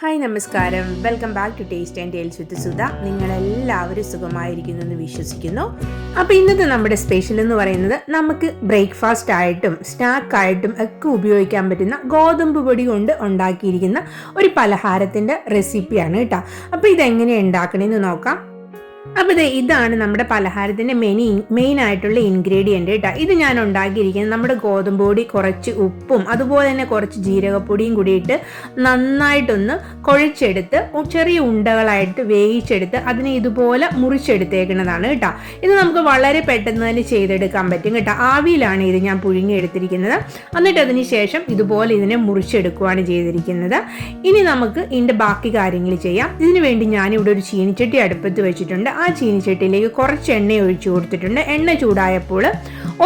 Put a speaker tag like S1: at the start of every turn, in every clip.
S1: Hi നമസ്കാരം, welcome back to taste and tales with Sudha. നിങ്ങളെല്ലാവരും സുഖമായിരിക്കുന്നു എന്ന് വിശ്വസിക്കുന്നു. അപ്പോൾ ഇന്നത്തെ നമ്മുടെ സ്പെഷ്യൽ എന്ന് പറയുന്നത് നമുക്ക് ബ്രേക്ക്ഫാസ്റ്റ് ആയിട്ടും സ്നാക്കായിട്ടും ഒക്കെ ഉപയോഗിക്കാൻ പറ്റുന്ന ഗോതമ്പ് പൊടി കൊണ്ട് ഉണ്ടാക്കിയിരിക്കുന്ന ഒരു പലഹാരത്തിൻ്റെ റെസിപ്പിയാണ് കേട്ടോ. അപ്പോൾ ഇതെങ്ങനെയാണ് ഉണ്ടാക്കണമെന്ന് നോക്കാം. അപ്പോൾ ഇതാണ് നമ്മുടെ പലഹാരത്തിൻ്റെ മെയിൻ ആയിട്ടുള്ള ഇൻഗ്രീഡിയൻറ്റ് കേട്ടോ. ഇത് ഞാൻ ഉണ്ടാക്കിയിരിക്കുന്നത് നമ്മുടെ ഗോതമ്പ് പൊടി, കുറച്ച് ഉപ്പും അതുപോലെ തന്നെ കുറച്ച് ജീരകപ്പൊടിയും കൂടിയിട്ട് നന്നായിട്ടൊന്ന് കുഴച്ചെടുത്ത് ചെറിയ ഉണ്ടകളായിട്ട് വേവിച്ചെടുത്ത് അതിനെ ഇതുപോലെ മുറിച്ചെടുത്തേക്കുന്നതാണ് കേട്ടോ. ഇത് നമുക്ക് വളരെ പെട്ടെന്ന് തന്നെ ചെയ്തെടുക്കാൻ പറ്റും കേട്ടോ. ആവിയിലാണ് ഇത് ഞാൻ പുഴുങ്ങിയെടുത്തിരിക്കുന്നത്. എന്നിട്ട് അതിന് ശേഷം ഇതുപോലെ ഇതിനെ മുറിച്ചെടുക്കുകയാണ് ചെയ്തിരിക്കുന്നത്. ഇനി നമുക്ക് ഇതിൻ്റെ ബാക്കി കാര്യങ്ങൾ ചെയ്യാം. ഇതിനു വേണ്ടി ഞാനിവിടെ ഒരു ചീനിച്ചട്ടി അടുപ്പത്ത് വെച്ചിട്ടുണ്ട്. ആ ചീനിച്ചട്ടിയിലേക്ക് കുറച്ച് എണ്ണ ഒഴിച്ചു കൊടുത്തിട്ടുണ്ട്. എണ്ണ ചൂടായപ്പോൾ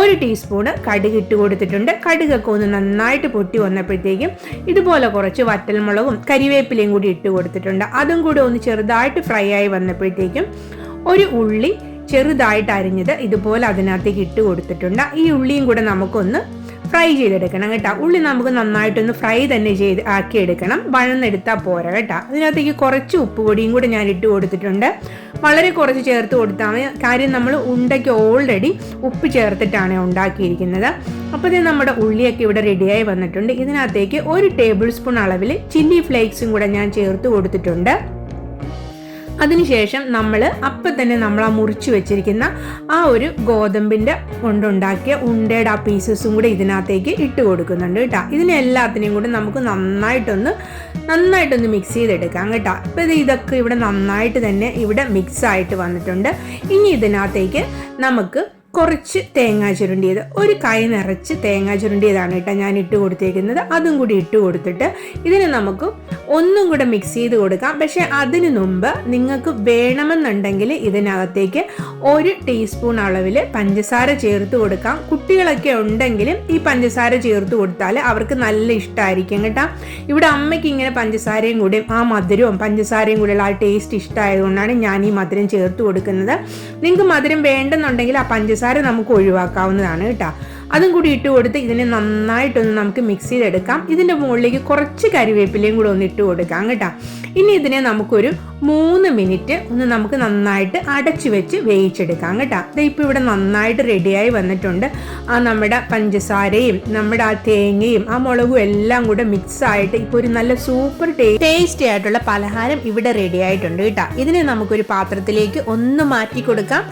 S1: 1 ടീസ്പൂണ് കടുക് ഇട്ട് കൊടുത്തിട്ടുണ്ട്. കടുകൊക്കെ ഒന്ന് നന്നായിട്ട് പൊട്ടി വന്നപ്പോഴത്തേക്കും ഇതുപോലെ കുറച്ച് വറ്റൽമുളകും കരിവേപ്പിലയും കൂടി ഇട്ട് കൊടുത്തിട്ടുണ്ട്. അതും കൂടി ഒന്ന് ചെറുതായിട്ട് ഫ്രൈ ആയി വന്നപ്പോഴത്തേക്കും ഒരു ഉള്ളി ചെറുതായിട്ട് അരിഞ്ഞത് ഇതുപോലെ അതിനകത്തേക്ക് ഇട്ട് കൊടുത്തിട്ടുണ്ട്. ഈ ഉള്ളിയും കൂടെ നമുക്കൊന്ന് ഫ്രൈ ചെയ്തെടുക്കണം കേട്ടോ. ഉള്ളി നമുക്ക് നന്നായിട്ടൊന്ന് ഫ്രൈ തന്നെ ആക്കിയെടുക്കണം. വഴന്നെടുത്താൽ പോരാ കേട്ടോ. അതിനകത്തേക്ക് കുറച്ച് ഉപ്പ് പൊടിയും കൂടെ ഞാൻ ഇട്ട് കൊടുത്തിട്ടുണ്ട്. വളരെ കുറച്ച് ചേർത്ത് കൊടുത്താൽ മതി. കാര്യം നമ്മൾ ഉണ്ടയ്ക്ക് ഓൾറെഡി ഉപ്പ് ചേർത്തിട്ടാണ് ഉണ്ടാക്കിയിരിക്കുന്നത്. അപ്പോൾ ഇത് നമ്മുടെ ഉള്ളിയൊക്കെ ഇവിടെ റെഡിയായി വന്നിട്ടുണ്ട്. ഇതിനകത്തേക്ക് 1 ടേബിൾ സ്പൂൺ അളവിൽ ചില്ലി ഫ്ലേക്സും കൂടെ ഞാൻ ചേർത്ത് കൊടുത്തിട്ടുണ്ട്. അതിനുശേഷം അപ്പം തന്നെ നമ്മൾ ആ മുറിച്ച് വെച്ചിരിക്കുന്ന ആ ഒരു ഗോതമ്പിൻ്റെ കൊണ്ടുണ്ടാക്കിയ ഉണ്ടയുടെ ആ പീസസും കൂടെ ഇതിനകത്തേക്ക് ഇട്ട് കൊടുക്കുന്നുണ്ട് കേട്ടോ. ഇതിനെല്ലാത്തിനെയും കൂടെ നമുക്ക് നന്നായിട്ടൊന്ന് മിക്സ് ചെയ്തെടുക്കാം കേട്ടോ. അപ്പോൾ ഇതൊക്കെ ഇവിടെ നന്നായിട്ട് തന്നെ ഇവിടെ മിക്സ് ആയിട്ട് വന്നിട്ടുണ്ട്. ഇനി ഇതിനകത്തേക്ക് നമുക്ക് കുറച്ച് തേങ്ങാ ചുരുണ്ടിയത്, ഒരു കൈ നിറച്ച് തേങ്ങാ ചുരുണ്ടിയതാണ് കേട്ടോ ഞാൻ ഇട്ട് കൊടുത്തേക്കുന്നത്. അതും കൂടി ഇട്ട് കൊടുത്തിട്ട് ഇതിന് നമുക്ക് ഒന്നും കൂടെ മിക്സ് ചെയ്ത് കൊടുക്കാം. പക്ഷേ അതിന് മുമ്പ് നിങ്ങൾക്ക് വേണമെന്നുണ്ടെങ്കിൽ ഇതിനകത്തേക്ക് 1 ടീസ്പൂൺ അളവിൽ പഞ്ചസാര ചേർത്ത് കൊടുക്കാം. കുട്ടികളൊക്കെ ഉണ്ടെങ്കിലും ഈ പഞ്ചസാര ചേർത്ത് കൊടുത്താൽ അവർക്ക് നല്ല ഇഷ്ടമായിരിക്കും കേട്ടോ. ഇവിടെ അമ്മയ്ക്ക് ഇങ്ങനെ പഞ്ചസാരയും കൂടി ആ മധുരവും പഞ്ചസാരയും കൂടിയുള്ള ആ ടേസ്റ്റ് ഇഷ്ടമായതുകൊണ്ടാണ് ഞാൻ ഈ മധുരം ചേർത്ത് കൊടുക്കുന്നത്. നിങ്ങൾക്ക് മധുരം വേണ്ടെന്നുണ്ടെങ്കിൽ ആ പഞ്ചസാര നമുക്ക് ഒഴിവാക്കാവുന്നതാണ് കേട്ടോ. അതും കൂടി ഇട്ട് കൊടുത്ത് ഇതിനെ നന്നായിട്ടൊന്ന് നമുക്ക് മിക്സ് ചെയ്തെടുക്കാം. ഇതിൻ്റെ മുകളിലേക്ക് കുറച്ച് കരിവേപ്പിലയും കൂടെ ഒന്ന് ഇട്ട് കൊടുക്കാം കേട്ടോ. ഇനി ഇതിനെ നമുക്കൊരു 3 മിനിറ്റ് ഒന്ന് നമുക്ക് നന്നായിട്ട് അടച്ചു വെച്ച് വേവിച്ചെടുക്കാം കേട്ടോ. ഇപ്പോൾ ഇവിടെ നന്നായിട്ട് റെഡിയായി വന്നിട്ടുണ്ട്. ആ നമ്മുടെ പഞ്ചസാരയും നമ്മുടെ ആ തേങ്ങയും ആ മുളകും എല്ലാം കൂടെ മിക്സ് ആയിട്ട് ഇപ്പോൾ ഒരു നല്ല സൂപ്പർ ടേസ്റ്റി ആയിട്ടുള്ള പലഹാരം ഇവിടെ റെഡി ആയിട്ടുണ്ട് കേട്ടോ. ഇതിനെ നമുക്കൊരു പാത്രത്തിലേക്ക് ഒന്ന് മാറ്റി കൊടുക്കാം.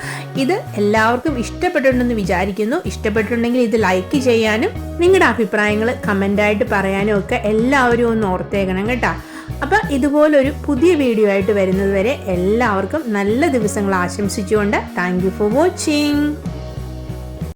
S1: ഇത് എല്ലാവർക്കും ഇഷ്ടപ്പെട്ടിട്ടുണ്ടെന്ന് വിചാരിക്കുന്നു. ഇഷ്ടപ്പെട്ടിട്ടുണ്ടെങ്കിൽ ഇത് ലൈക്ക് ചെയ്യാനും നിങ്ങളുടെ അഭിപ്രായങ്ങൾ കമൻ്റായിട്ട് പറയാനും ഒക്കെ എല്ലാവരും ഒന്ന് ഓർത്തേക്കണം കേട്ടോ. അപ്പം ഇതുപോലൊരു പുതിയ വീഡിയോ ആയിട്ട് വരുന്നത് വരെ എല്ലാവർക്കും നല്ല ദിവസങ്ങൾ ആശംസിച്ചുകൊണ്ട് താങ്ക് യു ഫോർ വാച്ചിങ്.